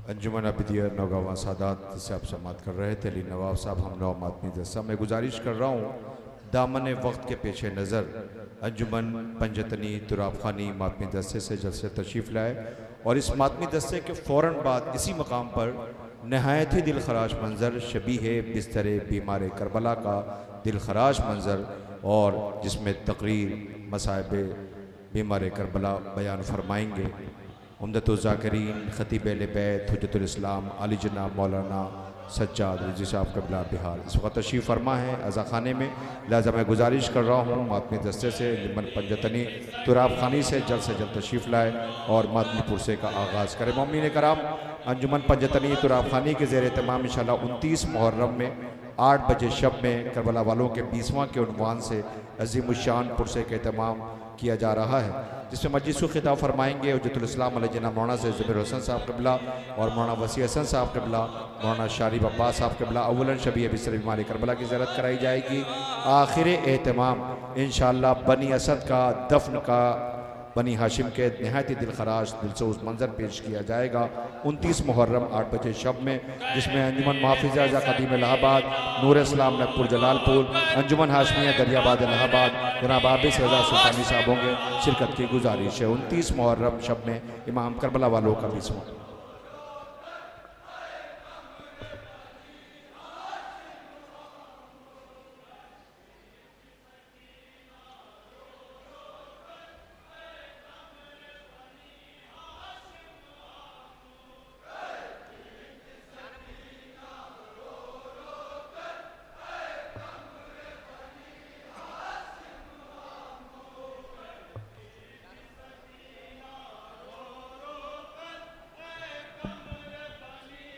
अंजुमन अबिदिया नौगावा सादात से आप समात कर रहे थे। अली नवाब साहब हम नौ मातमी दस्ता मैं गुजारिश कर रहा हूँ दामन वक्त के पेश नज़र अंजुमन पंजतनी तुराब खानी मातमी दस्ते से जल्द से तशरीफ़ लाए और इस मातमी दस्ते के फ़ौरन बाद इसी मकाम पर नहायत ही दिल खराश मंज़र शबीह बिस्तर बीमार करबला का दिल खराश मंज़र और जिसमें तकरीर मसाइब बीमार करबला बयान फरमाएंगे उम्दतुज़्ज़ाकिरीन ख़तीब अहले बैत हुज्जतुल इस्लाम आली जनाब मौलाना सज्जाद रज़ी साहब क़िबला बिहार इस वक्त तशरीफ़ फरमा है अज़ा खाने में। लिहाजा मैं गुजारिश कर रहा हूँ मातमी दस्ते से अंजुमन पंजतनी तुराब खानी से जल्द तशरीफ़ लाए और मातमी पुरसे का आगाज़ करें। मोमिन कराम अंजुमन पंजतनी तुराब खानी के ज़ेर तमाम इंशाअल्लाह 29 मुहर्रम में 8 बजे शब में करबला वालों के 20वां के उन्वान से अज़ीमुश्शान पुरसे का एहतमाम किया जा रहा है, जिसमें मजलिस खिताब फरमाएंगे हुज्जतुल इस्लाम अलैहि जनाब मौलाना से ज़ुबैर हुसैन साहब क़िबला और मौलाना वसी हसन साहब क़िबला मौलाना शारिब अब्बास साहब क़िबला अव्वलन शबीह बिस्तर बीमार करबला की ज़ियारत कराई जाएगी। आखिर एहतमाम इंशाअल्लाह बनी असद का दफन का बनी हाशिम के नहायत दिल खराश दिल से उस मंजर पेश किया जाएगा 29 मुहर्रम 8 बजे शब में, जिसमें अंजुमन मुहाफ़िज़ आज़ा क़दीम इलाहाबाद नूर इस्लाम नकपुर जलालपुर अंजुमन हाशमिया दरियाबाद इलाहाबाद जनाब आबिस रज़ा सुल्तानी साहब होंगे। शिरकत की गुजारिश है 29 मुहर्रम शब में इमाम करबला वालों का 20वां।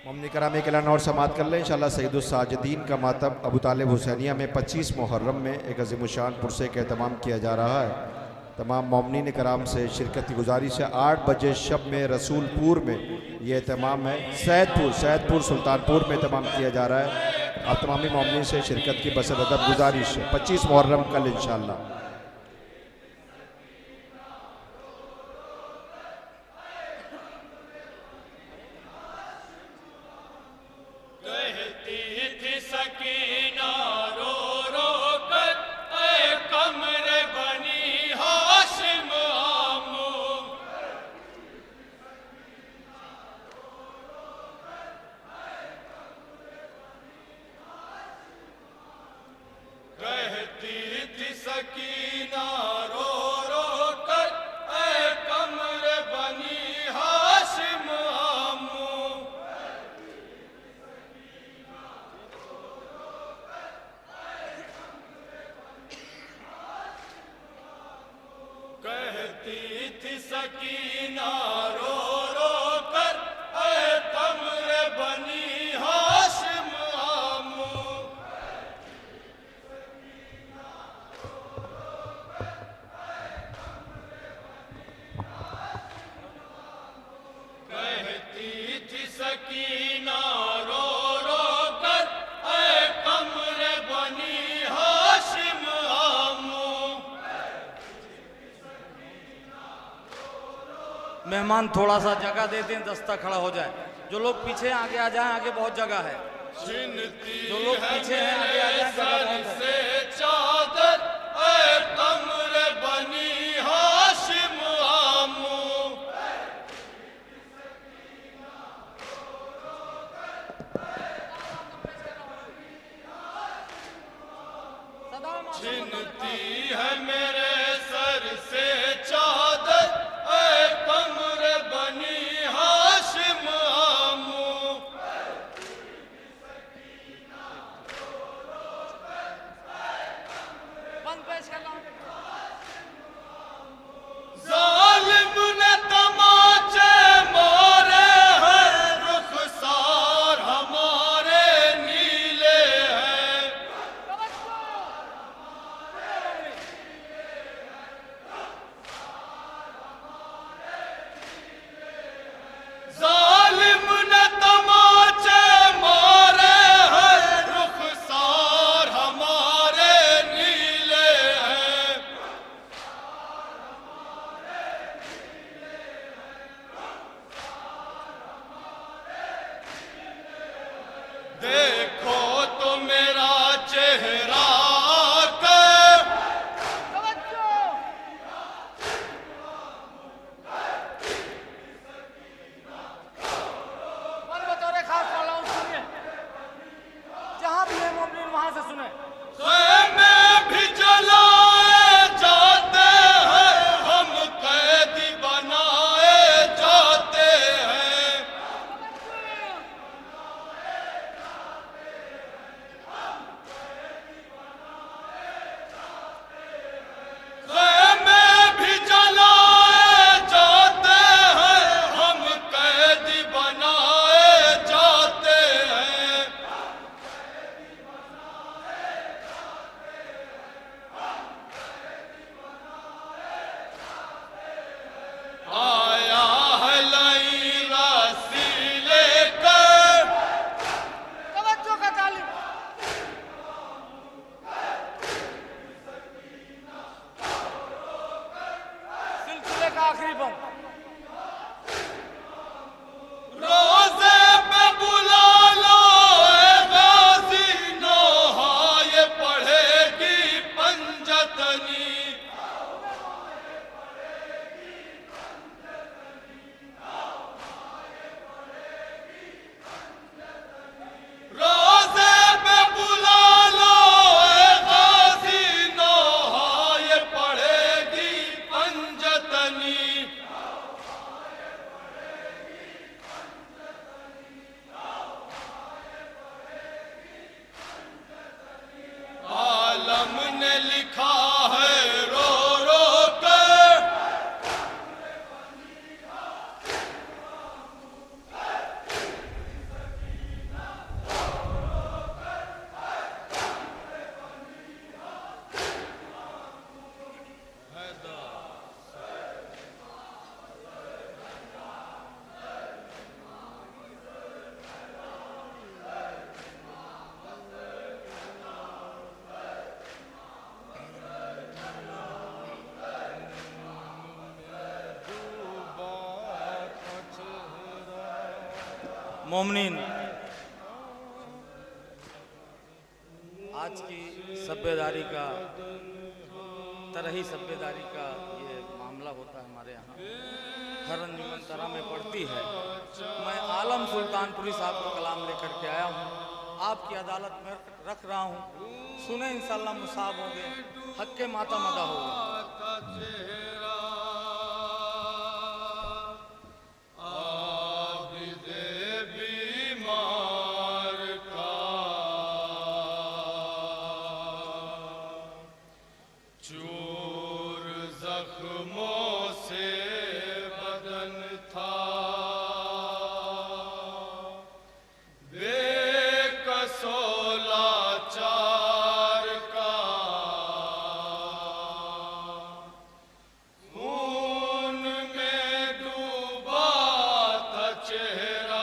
ममनी करामे के लान और समात कर लें इंशाअल्लाह सईदुस साजिदीन का मातब अबू तालिब हुसैनिया में 25 मुहर्रम में एक अज़ीमुशान पुरसे का एहतमाम किया जा रहा है। तमाम मोमिनीन कराम से शिरकत की गुजारिश है। 8 बजे शब में रसूलपुर में ये एहतमाम है, सैदपुर सुल्तानपुर में एहतमाम किया जा रहा है। अब तमामी मोमिनीन से शिरकत की बसर अदब गुजारिश है। 25 मुहर्रम कल इंशाअल्लाह। मेहमान थोड़ा सा जगह दे दें, दस्ता खड़ा हो जाए। जो लोग पीछे आगे आ जाएं, आगे बहुत जगह है। जो लोग पीछे हैं आगे आ जाएं, जगह बहुत है। चादर ऐ कमरे बनी हाशिम आमू छिनती है मेरे सर से चादर ऐ कमरे बनी हाशिम आमू जालिम ने तमाचे मारे हर रुखसार हमारे नीले हैं। मोमनीन, आज की सभ्यदारी का तरही सभ्यदारी का ये मामला होता है हमारे यहाँ, हर अंजुमन तरह में पड़ती है। मैं आलम सुल्तानपुरी साहब का कलाम लेकर के आया हूँ, आपकी अदालत में रख रहा हूँ। सुने इंशाल्लाह मुसाब होंगे, हक के माता मदा होगा। चोर जख्मों से बदन था, बेकसो लाचार का, खून में डूबा था चेहरा,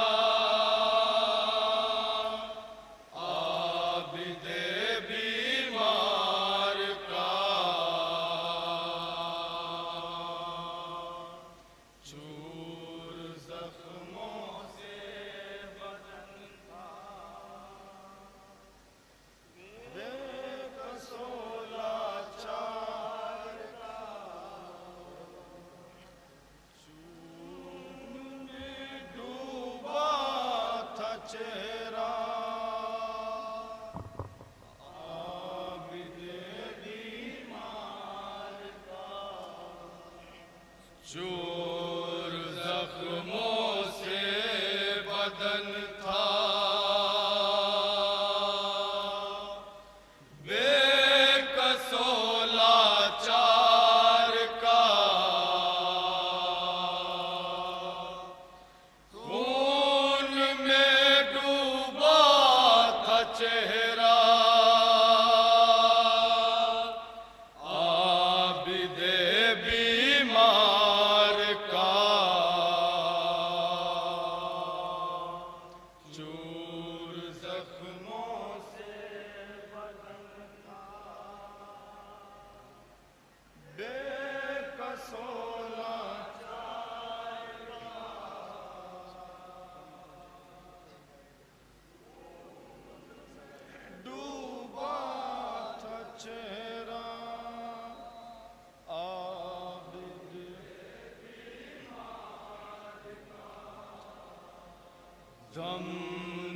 दम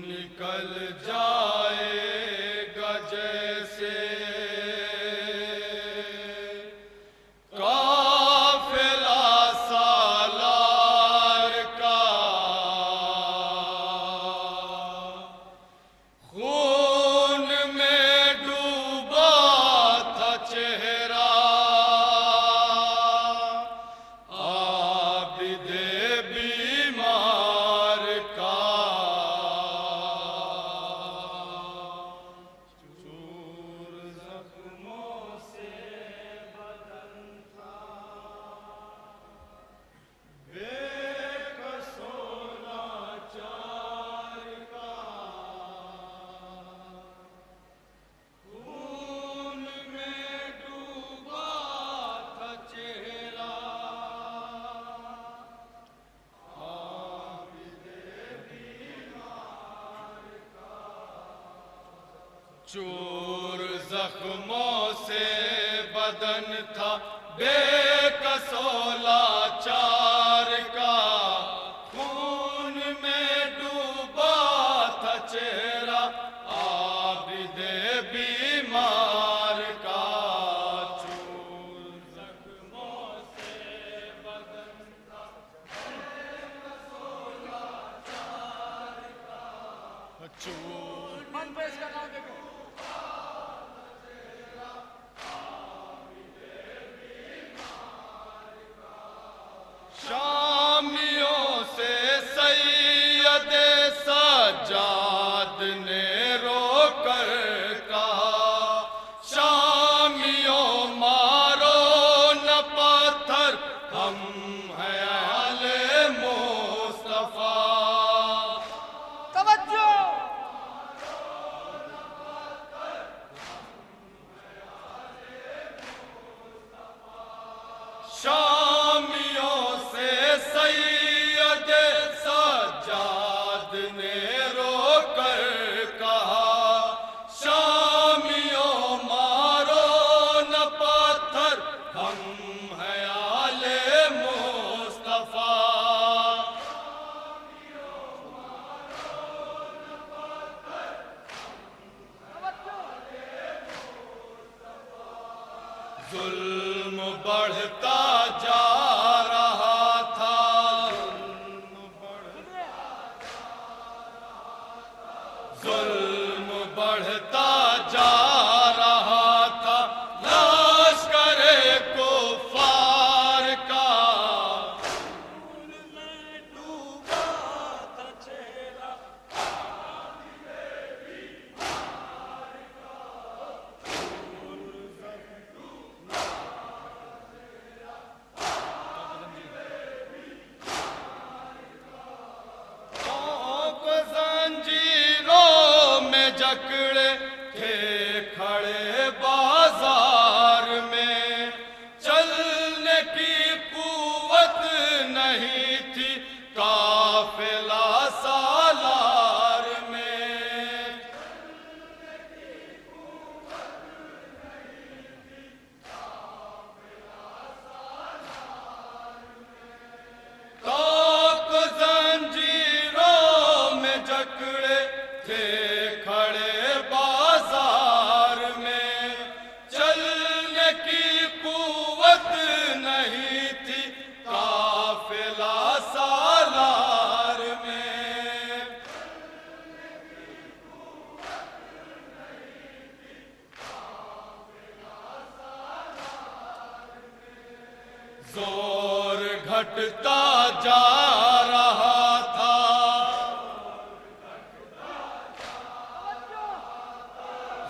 निकल जाएगा जैसे काफिला सालार का, खून में डूबा था चेहरा, आबिदे बीमार का, चोर जख्मों से बदन था, बेकसो लाचार का, खून में डूबा था चेहरा, आबिदे बीमार का, चोर जख्मों से बदन था, बेकसो लाचार का, चोर मन पे इसका नाम देखो। शामियों से सैयद सज्जाद ने रोकर कहा, शामियों मारो न पत्थर, हम हैं अहले मुस्तफा। तवज्जो। जुल्म बढ़ता जा रहा था, जुल्म बढ़ता जा रहा था, लश्करे कुफार का डूबा था चेहरा, को जंजीरों में जकड़े थे खड़े बाजार में, चलने की कुवत नहीं थी काफिला सालार में। ताक जंजीरों में जकड़े थे खड़े बाजार में, चलने की कुवत नहीं थी काफिला सालार में। जोर घटता जा रहा था,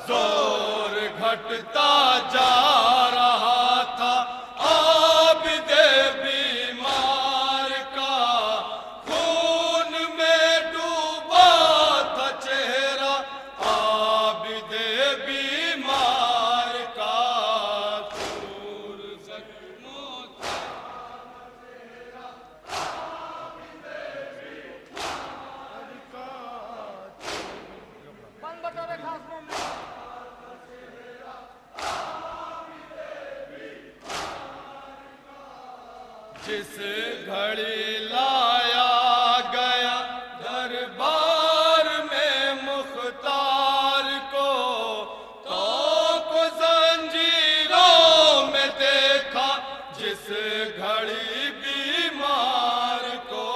जोर घटता जा रहा था, आबिदे बीमार का खून में डूबा था चेहरा, आबिदे बीमार का दूर जख्मों बंद बता रहे खास में जिस घड़ी लाया गया दरबार में मुख्तार को, तो जंजीरों में देखा जिस घड़ी बीमार को,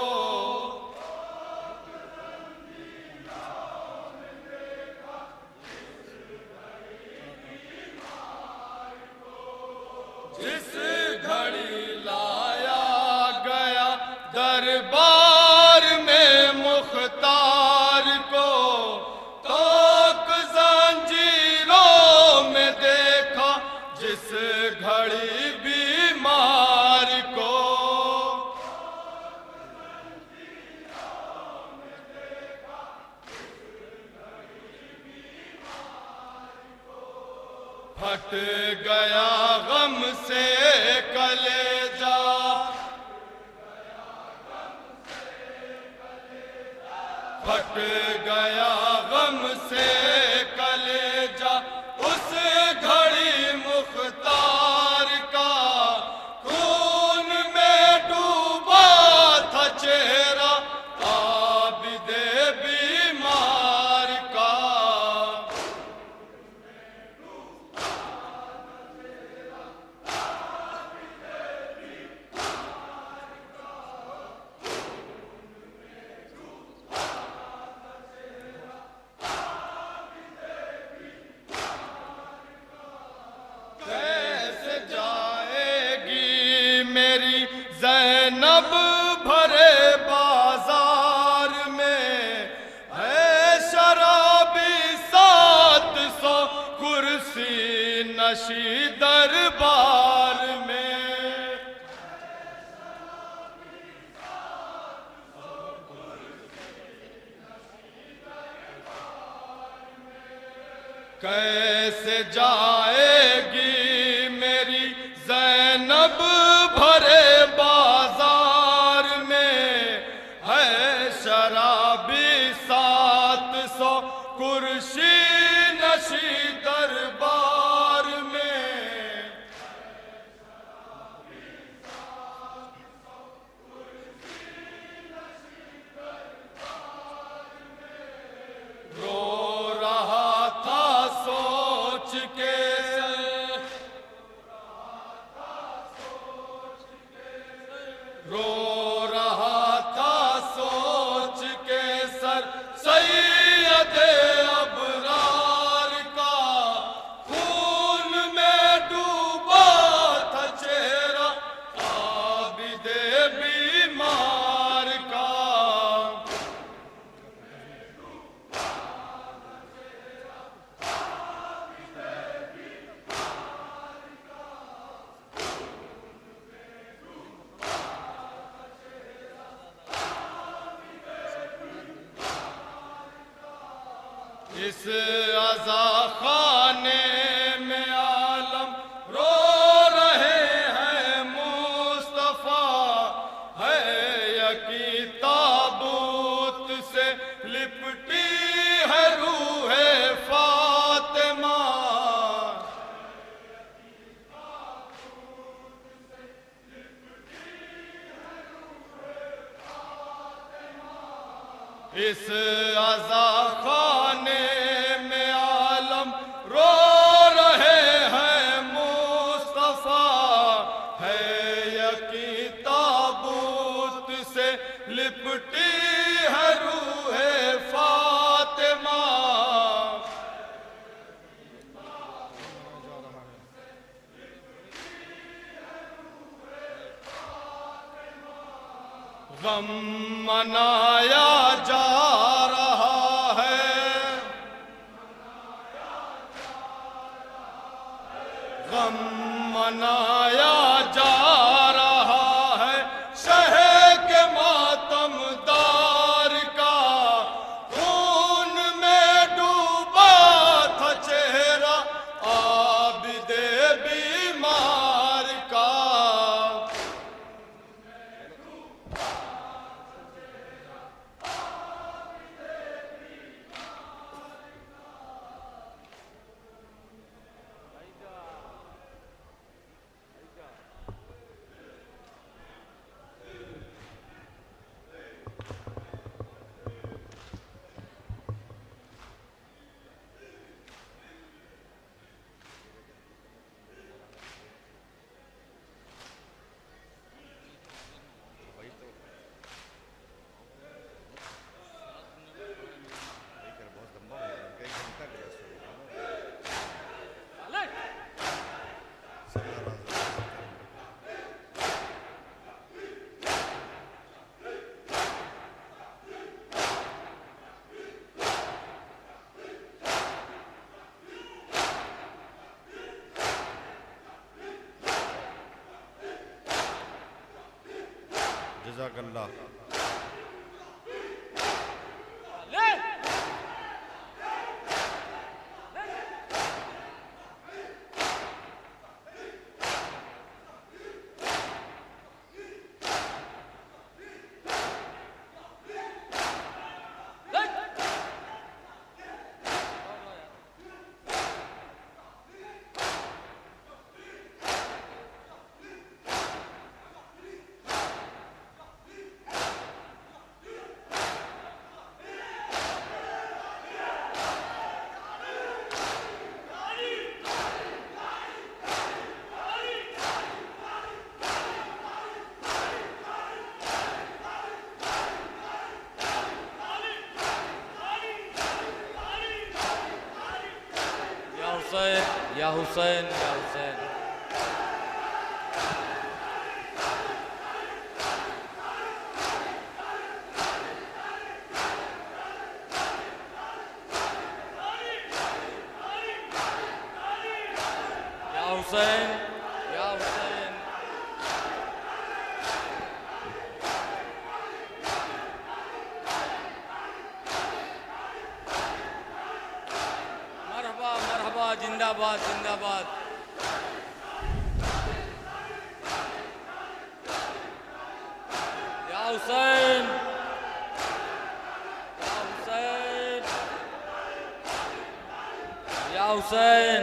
जिस घड़ी लाया गया दरबार में मुख्तार को, तो जंजीरों में देखा जिस घड़ी बीमार को, फट गया गम से कलेजा, फट गया गम से कलेजा, उस घड़ी मुख्तार का खून में डूबा था चेहरा, आबिदे बीमार का। कैसे जाएगी मेरी ज़ैनब भरे बाजार में, है शराबी 700 कुर्सी नशी दरबार में। कैसे जाएगी मेरी ज़ैनब भरे बाजार में, है शराबी 700 कुर्सी नशी दरबार में। रो रहा था सोच के, सैयद अबरार का खून में डूबा था चेहरा आबिदे बीमार का। इस अज़ा खाने में आलम रो रहे हैं मुस्तफ़ा है यकी ताबूत से लिपटी है रूहे फातिमा। इस अज़ा खाने में आलम रो रहे हैं मुस्तफ़ा है यकी ताबूत से लिपटी है रूहे फातिमा। गम मनाया जा रहा है, गम मनाया जा रहा है शहर के मातमदार का। खून में डूबा था चेहरा आबिदे बीमार का। जज़ाकल्लाह। या हुसैन, या हुसैन। या हुसैन, या हुसैन। मरहबा मरहबा, जिंदाबाद जिंदाबाद। या हुसैन, या हुसैन, या हुसैन।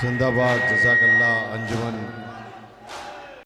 जिंदाबाद। जज़ाकल्लाह। अंजुमन